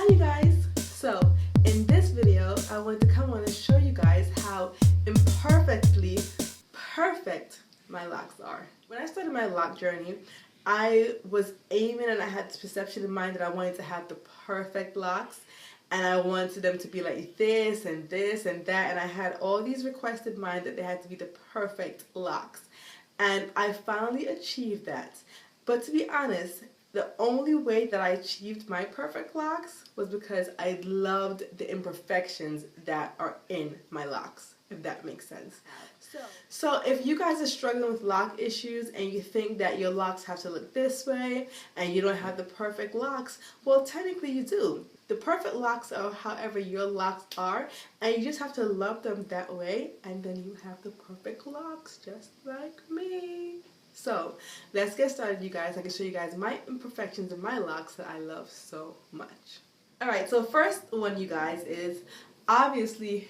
you guys! So in this video I wanted to come on and show you guys how imperfectly perfect my locks are. When I started my lock journey, I was aiming and I had this perception in mind that I wanted to have the perfect locks, and I wanted them to be like this and this and that, and I had all these requests in mind that they had to be the perfect locks, and I finally achieved that. But to be honest, the only way that I achieved my perfect locks was because I loved the imperfections that are in my locks, if that makes sense. So if you guys are struggling with lock issues and you think that your locks have to look this way and you don't have the perfect locks, well, technically you do. The perfect locks are however your locks are, and you just have to love them that way, and then you have the perfect locks just like me. So let's get started, you guys. I can show you guys my imperfections and my locks that I love so much. Alright, so first one, you guys, is obviously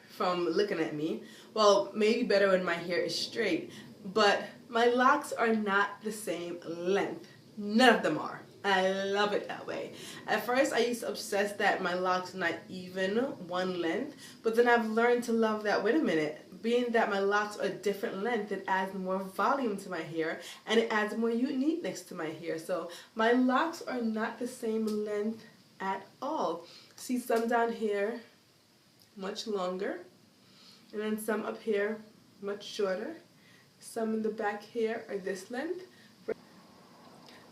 from looking at me, well, maybe better when my hair is straight, but my locks are not the same length. None of them are. I love it that way. At first I used to obsess that my locks are not even one length, but then I've learned to love that, wait a minute, being that my locks are a different length, it adds more volume to my hair and it adds more uniqueness to my hair. So my locks are not the same length at all. See, some down here much longer, and then some up here much shorter. Some in the back here are this length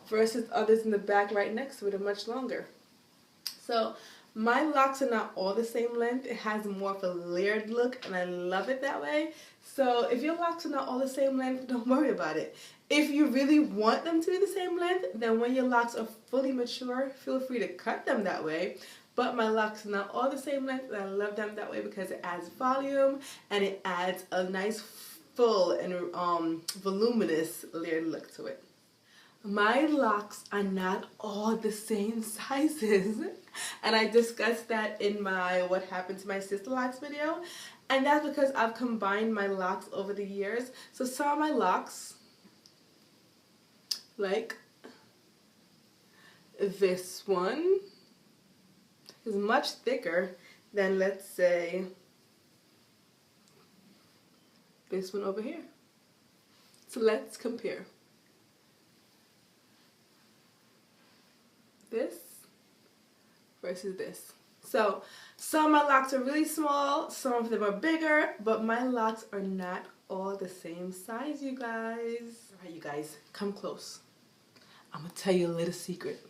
versus others in the back right next to it are much longer. So my locks are not all the same length. It has more of a layered look, and I love it that way. So if your locks are not all the same length, don't worry about it. If you really want them to be the same length, then when your locks are fully mature, feel free to cut them that way. But my locks are not all the same length, and I love them that way because it adds volume and it adds a nice full and voluminous layered look to it. My locks are not all the same sizes, and I discussed that in my What Happened to My Sister Locks video, and that's because I've combined my locks over the years. So some of my locks, like this one, is much thicker than, let's say, this one over here. So let's compare. This versus this. So some of my locks are really small, some of them are bigger, but my locks are not all the same size, you guys. Alright, you guys, come close. I'm gonna tell you a little secret.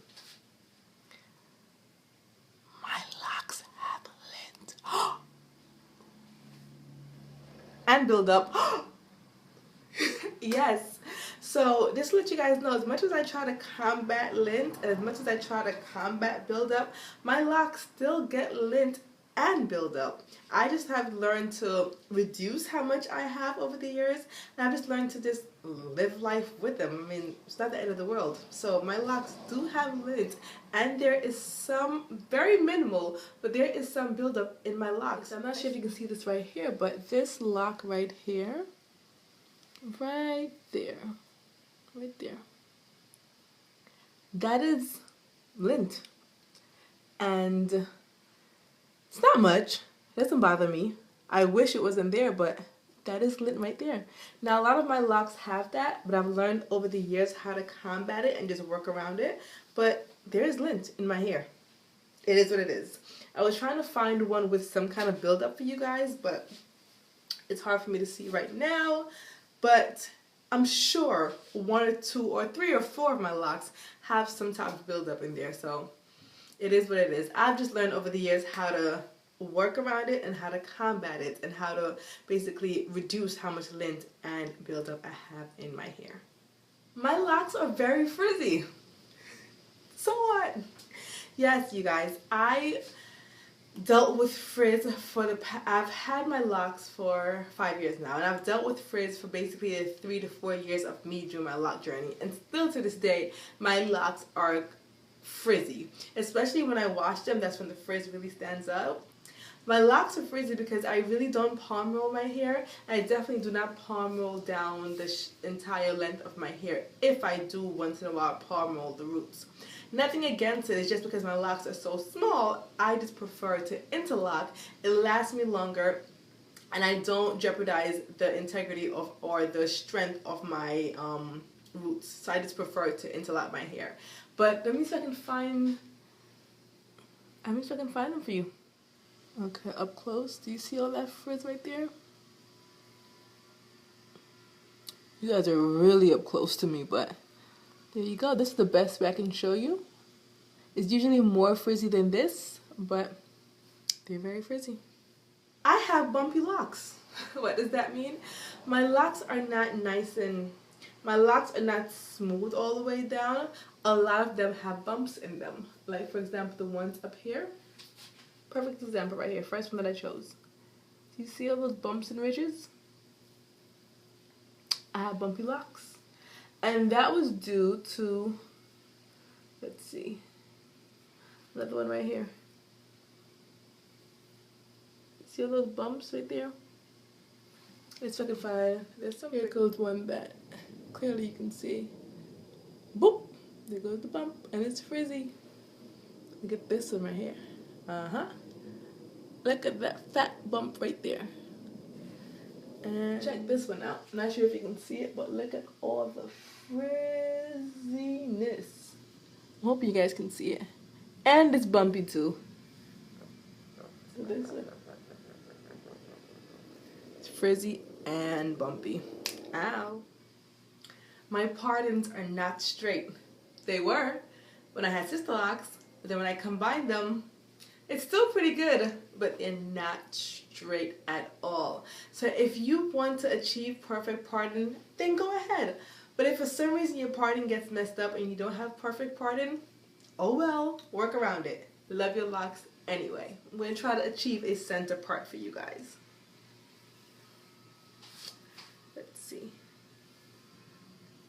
My locks have lint. And build up. Yes. So just to let you guys know, as much as I try to combat lint, and as much as I try to combat buildup, my locks still get lint and buildup. I just have learned to reduce how much I have over the years, and I've just learned to just live life with them. I mean, it's not the end of the world. So my locks do have lint, and there is some, very minimal, but there is some buildup in my locks. I'm not sure if you can see this right here, but this lock right here, right there, that is lint, and it's not much. It doesn't bother me. I wish it wasn't there, but that is lint right there. Now a lot of my locks have that, but I've learned over the years how to combat it and just work around it. But there is lint in my hair. It is what it is. I was trying to find one with some kind of buildup for you guys, but it's hard for me to see right now. But I'm sure 1 or 2 or 3 or 4 of my locks have some type of buildup in there, so it is what it is. I've just learned over the years how to work around it and how to combat it and how to basically reduce how much lint and buildup I have in my hair. My locks are very frizzy. So what? Yes, you guys, I dealt with frizz for I've had my locks for 5 years now, and I've dealt with frizz for basically the 3 to 4 years of me doing my lock journey, and still to this day my locks are frizzy, especially when I wash them. That's when the frizz really stands out. My locks are frizzy because I really don't palm roll my hair, and I definitely do not palm roll down the entire length of my hair. If I do once in a while palm roll the roots. Nothing against it, it's just because my locks are so small, I just prefer to interlock. It lasts me longer, and I don't jeopardize the integrity of or the strength of my roots. So I just prefer to interlock my hair. But let me see if I can find them for you. Okay, up close. Do you see all that frizz right there? You guys are really up close to me, but there you go. This is the best way I can show you. It's usually more frizzy than this, but they're very frizzy. I have bumpy locks. What does that mean? My locks are not my locks are not smooth all the way down. A lot of them have bumps in them. Like, for example, the ones up here. Perfect example right here. First one that I chose. Do you see all those bumps and ridges? I have bumpy locks. And that was due to, let's see, another one right here. See all those bumps right there? Let's see if I can find, there's some. Here goes one that clearly you can see. Boop! There goes the bump, and it's frizzy. Look at this one right here. Look at that fat bump right there. And check this one out. Not sure if you can see it, but look at all the frizziness. I hope you guys can see it. And it's bumpy too. So this one. It's frizzy and bumpy. Ow. My pardons are not straight. They were when I had sister locks, but then when I combined them, it's still pretty good, but they're not straight at all. So if you want to achieve perfect parting, then go ahead. But if for some reason your parting gets messed up and you don't have perfect parting, oh well, work around it. Love your locks anyway. I'm going to try to achieve a center part for you guys. Let's see.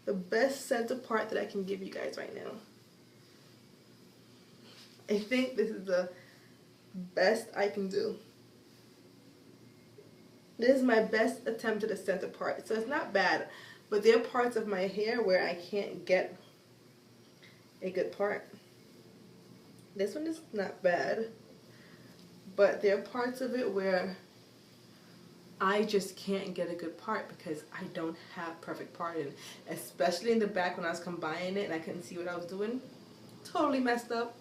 The best center part that I can give you guys right now. I think this is the best I can do. This is my best attempt at a center part. So it's not bad, but there are parts of my hair where I can't get a good part. This one is not bad, but there are parts of it where I just can't get a good part because I don't have perfect parting. Especially in the back when I was combining it and I couldn't see what I was doing. Totally messed up.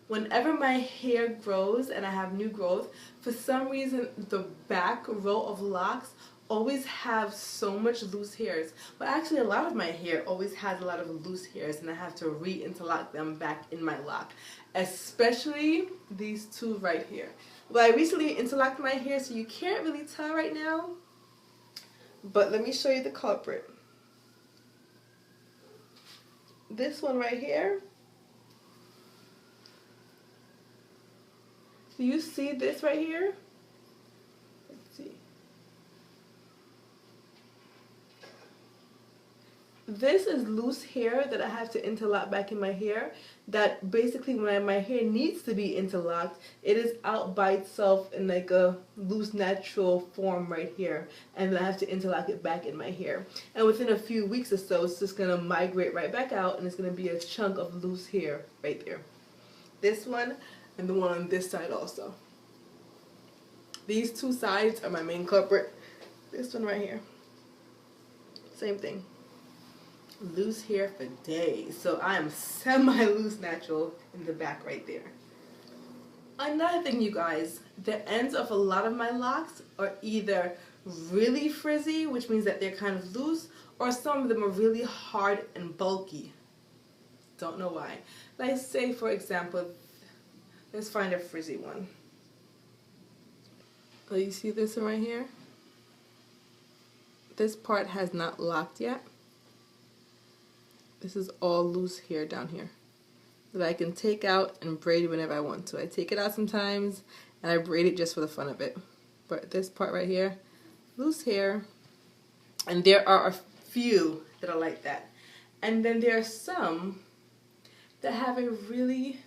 Whenever my hair grows and I have new growth, for some reason the back row of locks always have so much loose hairs. But actually a lot of my hair always has a lot of loose hairs and I have to re-interlock them back in my lock. Especially these two right here. Well, I recently interlocked my hair so you can't really tell right now. But let me show you the culprit. This one right here. Do you see this right here? Let's see. This is loose hair that I have to interlock back in my hair. That basically when my hair needs to be interlocked, it is out by itself in like a loose natural form right here. And then I have to interlock it back in my hair. And within a few weeks or so, it's just going to migrate right back out and it's going to be a chunk of loose hair right there. This one. And the one on this side also. These two sides are my main culprit. This one right here. Same thing. Loose hair for days. So I am semi-loose natural in the back right there. Another thing, you guys. The ends of a lot of my locks are either really frizzy, which means that they're kind of loose, or some of them are really hard and bulky. Don't know why. Let's say, for example, let's find a frizzy one. Oh, you see this one right here? This part has not locked yet. This is all loose hair down here that I can take out and braid whenever I want to. I take it out sometimes and I braid it just for the fun of it. But this part right here, loose hair. And there are a few that are like that. And then there are some that have a really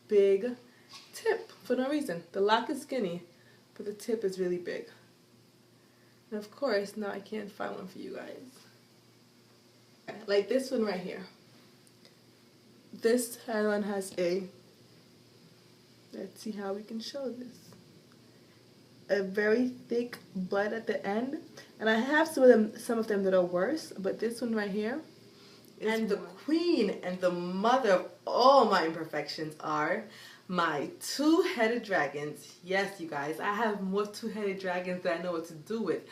big tip for no reason. The lock is skinny, but the tip is really big. And of course, now I can't find one for you guys. Like this one right here. this hairline has let's see how we can show this, a very thick bud at the end, and I have some of them that are worse, but this one right here is and the queen and the mother of all my imperfections are my two-headed dragons. Yes, you guys, I have more two-headed dragons than I know what to do with.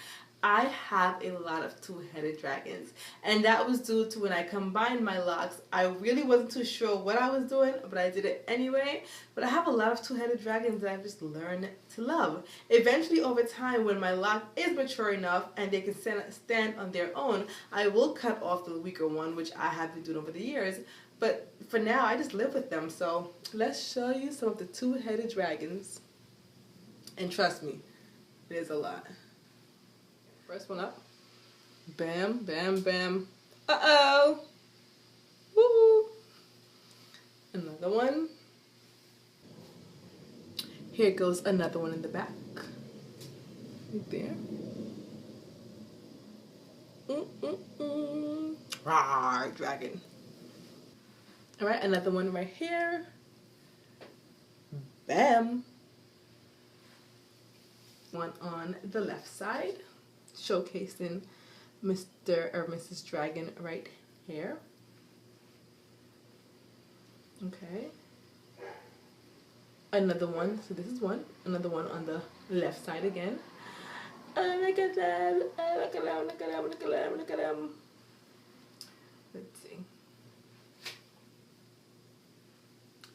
I have a lot of two-headed dragons, and that was due to when I combined my locks. I really wasn't too sure what I was doing, but I did it anyway. But I have a lot of two-headed dragons that I've just learned to love. Eventually, over time, when my lock is mature enough and they can stand on their own, I will cut off the weaker one, which I have been doing over the years. But for now, I just live with them. So let's show you some of the two-headed dragons. And trust me, it is a lot. First one up. Bam, bam, bam. Uh-oh. Woo. Another one. Here goes another one in the back. Right there. Rawr, dragon. Alright, another one right here. Bam. One on the left side, showcasing Mr. or Mrs. Dragon right here. Okay. Another one, so this is one. Another one on the left side again. Oh, look at them. Oh, look at them, look at them, look at them, look at them. Let's see.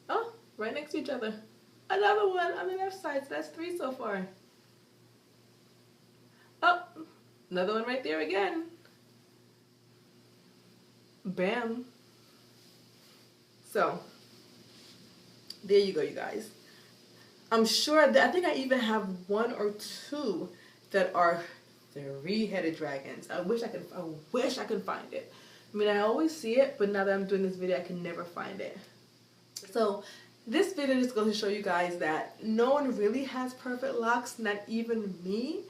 Oh, right next to each other. Another one on the left side, so that's 3 so far. Oh, another one right there again. Bam. So, there you go, you guys. I'm sure that I think I even have 1 or 2 that are 3-headed dragons. I wish I could find it. I mean, I always see it, but now that I'm doing this video, I can never find it. So, this video just goes to show you guys that no one really has perfect locks, not even me.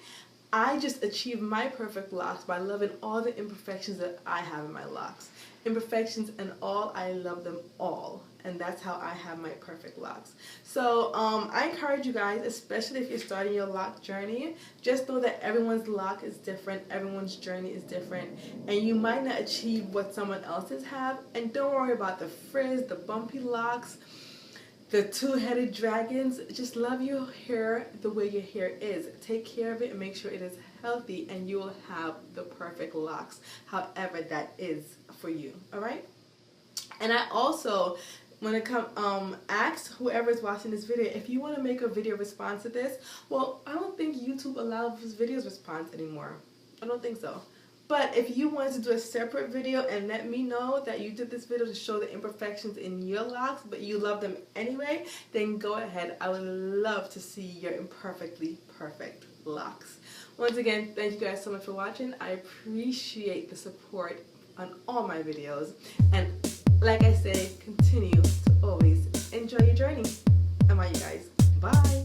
I just achieve my perfect locks by loving all the imperfections that I have in my locks. Imperfections and all, I love them all. And that's how I have my perfect locks. So I encourage you guys, especially if you're starting your lock journey, just know that everyone's lock is different, everyone's journey is different, and you might not achieve what someone else's have. And don't worry about the frizz, the bumpy locks, the two-headed dragons. Just love your hair the way your hair is. Take care of it and make sure it is healthy, and you will have the perfect locks, however that is for you. All right? And I also want to ask whoever is watching this video, if you want to make a video response to this. Well, I don't think YouTube allows videos response anymore. I don't think so. But if you wanted to do a separate video and let me know that you did this video to show the imperfections in your locks, but you love them anyway, then go ahead. I would love to see your imperfectly perfect locks. Once again, thank you guys so much for watching. I appreciate the support on all my videos. And like I say, continue to always enjoy your journey. I'm out, you guys. Bye.